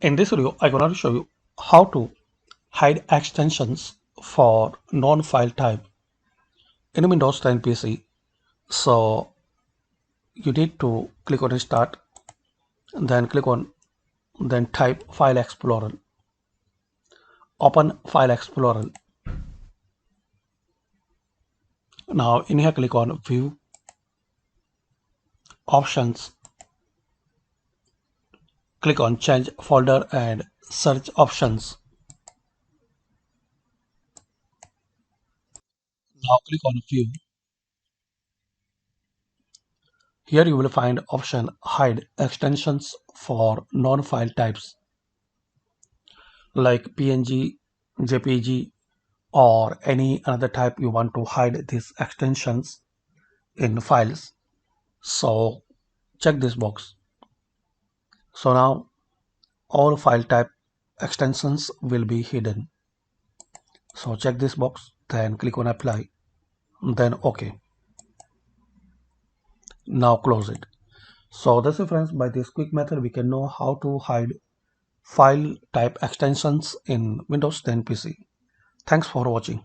In this video, I'm going to show you how to hide extensions for non-file type in Windows 10 PC. So you need to click on Start, then click on, then type File Explorer. Open File Explorer. Now in here, click on View, Options. Click on Change Folder and Search Options. Now click on View. Here you will find option Hide extensions for non-file types like PNG, JPG, or any other type you want to hide these extensions in files. So check this box. So now all file type extensions will be hidden. So check this box, then click on apply, then OK. Now close it. So that's it, friends. By this quick method we can know how to hide file type extensions in Windows 10 PC. Thanks for watching.